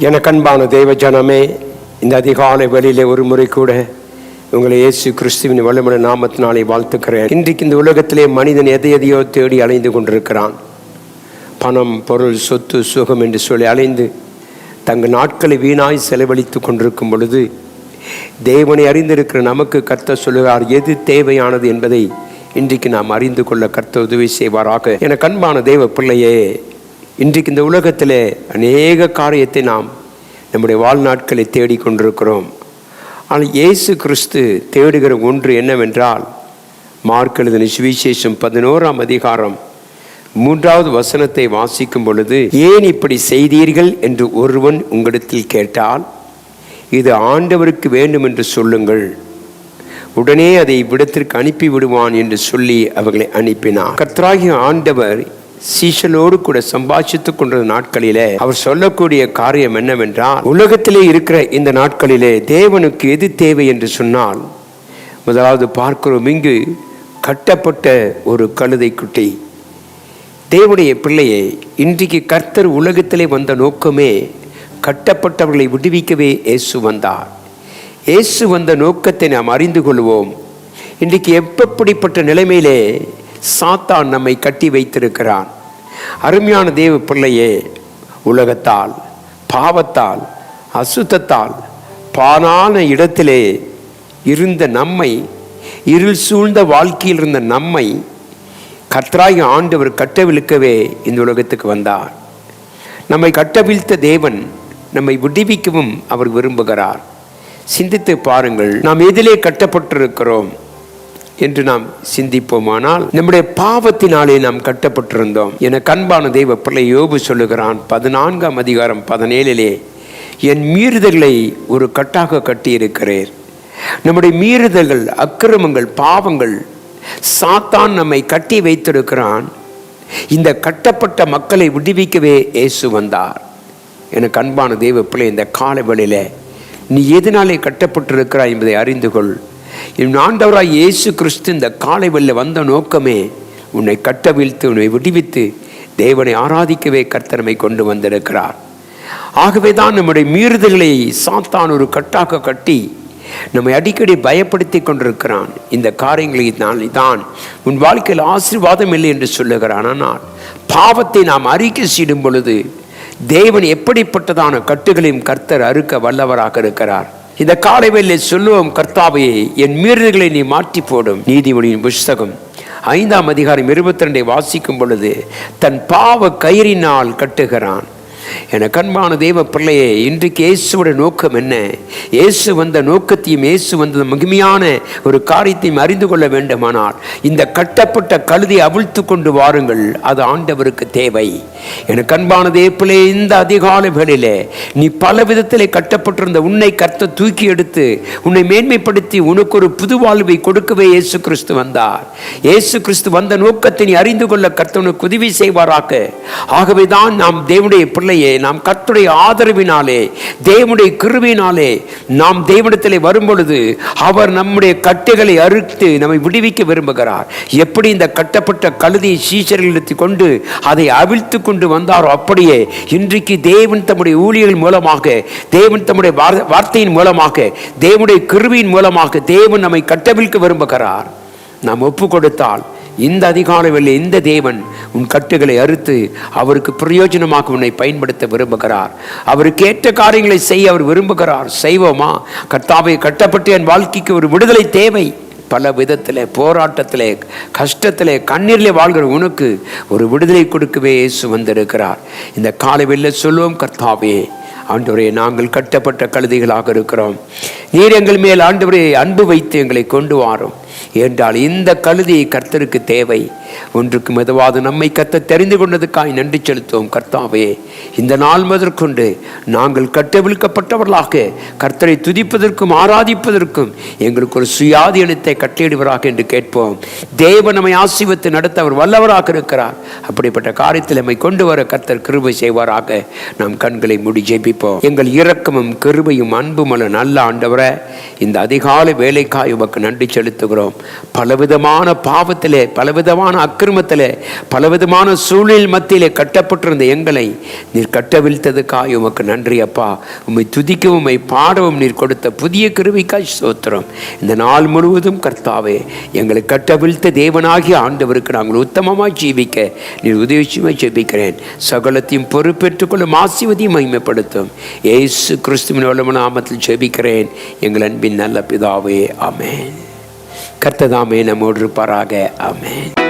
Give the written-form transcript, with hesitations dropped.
எனக்கு அன்பான தேவ ஜனமே, இந்த அதிகாலை வேளையிலே ஒரு முறை கூட உங்களை இயேசு கிறிஸ்துவின் வல்லமையுள்ள நாமத்தினாலே வாழ்த்துக்கிறேன். இன்றைக்கு இந்த உலகத்திலே மனிதன் எதையோ தேடி அலைந்து கொண்டிருக்கிறான். பணம், பொருள், சொத்து, சுகம் என்று சொல்லி அலைந்து தங்கள் நாட்களை வீணாய் செலவழித்து கொண்டிருக்கும் பொழுது தேவனை அறிந்திருக்கிற நமக்கு கர்த்தர் சொல்லுகிறார், எது தேவையானது என்பதை இன்றைக்கு நாம் அறிந்து கொள்ள கர்த்தர் உதவி செய்வாராக. எனக்கு அன்பான தேவ பிள்ளையே, இன்றைக்கு இந்த உலகத்தில் அநேக காரியத்தை நாம் நம்முடைய வாழ்நாட்களை தேடிக்கொண்டிருக்கிறோம். ஆனால் இயேசு கிறிஸ்து தேடுகிற ஒன்று என்னவென்றால், மார்க் எழுதின சுவிசேஷம் 11ஆம் அதிகாரம் 3வது வசனத்தை வாசிக்கும் பொழுது, ஏன் இப்படி செய்தீர்கள் என்று ஒருவன் உங்களிடத்தில் கேட்டால் இது ஆண்டவருக்கு வேண்டும் என்று சொல்லுங்கள், உடனே அதை இவ்விடத்திற்கு அனுப்பி விடுவான் என்று சொல்லி அவர்களை அனுப்பினார். கர்த்தராகிய ஆண்டவர் சீஷலோடு கூட சம்பாஷித்துக் கொண்ட நாட்களிலே அவர் சொல்லக்கூடிய காரியம் என்னவென்றால், உலகத்திலே இருக்கிற இந்த நாட்களிலே தேவனுக்கு எது தேவை என்று சொன்னால், முதலாவது பார்க்கிறோம், இங்கு கட்டப்பட்ட ஒரு கழுதை குட்டி. தேவனுடைய பிள்ளையை, இன்றைக்கு கர்த்தர் உலகத்திலே வந்த நோக்கமே கட்டப்பட்டவர்களை விடுவிக்கவே இயேசு வந்தார். இயேசு வந்த நோக்கத்தை நாம் அறிந்து கொள்வோம். இன்றைக்கு எப்படிப்பட்ட நிலைமையிலே சாத்தான் நம்மை கட்டி வைத்திருக்கிறான். அருமையான தேவ பிள்ளையே, உலகத்தால், பாவத்தால், அசுத்தத்தால் பாழான இடத்திலே இருந்த நம்மை, இருள் சூழ்ந்த வாழ்க்கையில் இருந்த நம்மை கர்த்தராகிய ஆண்டவர் கட்டவிழ்க்கவே இந்த உலகத்துக்கு வந்தார். நம்மை கட்டவிழ்த்த தேவன் நம்மை விடுவிக்கவும் அவர் விரும்புகிறார். சிந்தித்து பாருங்கள், நாம் எதிலே கட்டப்பட்டிருக்கிறோம் என்று நாம் சிந்திப்போமானால், நம்முடைய பாவத்தினாலே நாம் கட்டப்பட்டிருந்தோம். என அன்பான தெய்வ பிள்ளை யோபு சொல்லுகிறான் 14ஆம் அதிகாரம் 17, என் மீறுதல்களை ஒரு கட்டாக கட்டியிருக்கிறேன். நம்முடைய மீறுதல்கள், அக்கிரமங்கள், பாவங்கள், சாத்தான் நம்மை கட்டி வைத்திருக்கிறான். இந்த கட்டப்பட்ட மக்களை விடுவிக்கவே இயேசு வந்தார். எனக்கு அன்பான தெய்வ பிள்ளை, இந்த காலவெளியில நீ எதனாலே கட்டப்பட்டிருக்கிறாய் என்பதை அறிந்து கொள். ஆண்டவராய் இயேசு கிறிஸ்து இந்த காலை வெள்ள வந்த நோக்கமே உன்னை கட்டவிழ்த்து உன்னை விடுவித்து தேவனை ஆராதிக்கவே கர்த்தரை கொண்டு வந்திருக்கிறார். ஆகவே தான் நம்முடைய மீறுதல்களை சாத்தான் ஒரு கட்டாக கட்டி நம்மை அடிக்கடி பயப்படுத்தி கொண்டிருக்கிறான். இந்த காரியங்களை தான் உன் வாழ்க்கையில் ஆசீர்வாதம் இல்லை என்று சொல்லுகிறான். ஆனால் பாவத்தை நாம் அறிக்கை செய்யும் பொழுது தேவன் எப்படிப்பட்டதான கட்டுகளையும் கர்த்தர் அறுக்க வல்லவராக இருக்கிறார். இந்த காலை வேளையிலே சொல்லுவோம், கர்த்தாவே, என் மீறுதல்களை நீ மாற்றி போடும். நீதிமொழியின் புஸ்தகம் 5ஆம் அதிகாரம் 22 வாசிக்கும் பொழுது, தன் பாவ கயிறினால் கட்டுகிறான். என கண்பான தேவ பிள்ளையே, இன்றைக்கு இயேசுவோட நோக்கம் என்ன? இயேசு வந்த நோக்கத்தையும் இயேசு வந்த மகிமையான ஒரு காரியத்தையும் அறிந்து கொள்ள வேண்டுமானால் இந்த கட்டப்பட்ட கழுதை அவிழ்த்து கொண்டு வாருங்கள். அது ஆண்டவருக்கு தேவை. என கண்பான தேவ பிள்ளையே, இந்த அதிகாலை வேளையிலே நீ பல விதத்திலே கட்டப்பட்டிருந்த உன்னை கர்த்தர் தூக்கி எடுத்து உன்னை மேன்மைப்படுத்தி உனக்கு ஒரு புது வாழ்வை கொடுக்கவே இயேசு கிறிஸ்து வந்தார். இயேசு கிறிஸ்து வந்த நோக்கத்தை நீ அறிந்து கொள்ள கர்த்தர் உனக்கு உதவி செய்வாராக. ஆகவே தான் நாம் தேவனுடைய பிள்ளையை, நாம் கர்த்தருடைய ஆதரவினாலே, தேவனுடைய கிருபையினாலே நாம் தேவனிடத்திலே வரும் பொழுது அவர் நம்முடைய கட்டுகளை அறுத்து நம்மை விடுவிக்க விரும்புகிறார். எப்படி இந்த கட்டப்பட்ட கழுதையை சீஷர்களிடத்தை கொண்டு அதை அவிழ்த்து கொண்டு வந்தாரோ, அப்படியே இன்றைக்கு தேவன் தம்முடைய ஊழியர்கள் மூலமாக, தேவன் தம்முடைய வார்த்தையின் மூலமாக, தேவனுடைய கிருபையின் மூலமாக தேவன் நம்மை கட்டவிழ்க்க விரும்புகிறார். நாம் ஒப்பு கொடுத்தால் இந்த அதிகாலையில் இந்த தேவன் உன் கட்டுகளை அறுத்து அவருக்கு பிரயோஜனமாக உன்னை பயன்படுத்த விரும்புகிறார். அவருக்கு ஏற்ற காரியங்களை செய்ய அவர் விரும்புகிறார். செய்வோமா? கர்த்தாவே, கட்டப்பட்டு என் வாழ்க்கைக்கு ஒரு விடுதலை தேவை. பல விதத்தில், போராட்டத்திலே, கஷ்டத்திலே, கண்ணீரிலே வாழ்கிற உனக்கு ஒரு விடுதலை கொடுக்கவே இயேசு வந்திருக்கிறார். இந்த காலை வெளில சொல்லுவோம், கர்த்தாவே, ஆண்டவரே, நாங்கள் கட்டப்பட்ட கழுதைகளாக இருக்கிறோம். நீர் எங்கள் மேல் ஆண்டவரே அன்பு வைத்து எங்களை கொண்டு வாரும். என்றால் இந்த கழுதையை கர்த்தருக்கு தேவை. ஒன்றுக்கு மெதுவாது நம்மை கர்த்தர் தெரிந்து கொண்டதுக்காய் நன்றி செலுத்துவோம். கர்த்தாவே, இந்த நாள் முதற்கொண்டு நாங்கள் கட்டவிழ்க்கப்பட்டவர்களாக கர்த்தரை துதிப்பதற்கும் ஆராதிப்பதற்கும் எங்களுக்கு ஒரு சுயாதீனத்தை கட்டளையிடுவராக என்று கேட்போம். தேவன் நம்மை ஆசீர்வதித்து நடத்த அவர் வல்லவராக இருக்கிறார். அப்படிப்பட்ட காரியத்தில் நம்மை கொண்டு வர கர்த்தர் கிருபை செய்வாராக. நாம் கண்களை மூடி ஜெபிப்போம். எங்கள் இரக்கமும் கிருபையும் அன்புமல்ல நல்ல ஆண்டவரே, இந்த அதிகாலை வேலைக்காய் உமக்கு நன்றி செலுத்துகிறோம். பலவிதமான பாவத்திலே, பலவிதமான அக்கிரமத்தில் பலவிதமான சூழல் மத்தியிலே கட்டப்பட்டிருந்த எங்களை நீர் கட்டவிழ்த்ததுக்காய் உமக்கு நன்றி அப்பா. உம்மை துதிக்கவும் உம்மை பாடவும் நீர் கொடுத்த புதிய கிருபைக்காய் ஸ்தோத்திரம். இந்த நாள் முழுவதும் கர்த்தாவே எங்களை கட்டவிழ்த்த தேவனாகிய ஆண்டவருக்கு நாங்கள் உத்தமமாய் ஜீவிக்க நீர் உதவிச்சுமாய் ஜெபிக்கிறேன். சகலத்தையும் பொறுப்பேற்றுக் கொள்ளும், ஆசீர்வதியும் மகிமைப்படுத்தும். இயேசு கிறிஸ்துவின் வல்லமையான நாமத்தில் ஜெபிக்கிறேன் எங்கள் அன்பின் நல்ல பிதாவே, ஆமென். கர்த்தர் தாமே நம்மோடு இருப்பாராக. ஆமென்.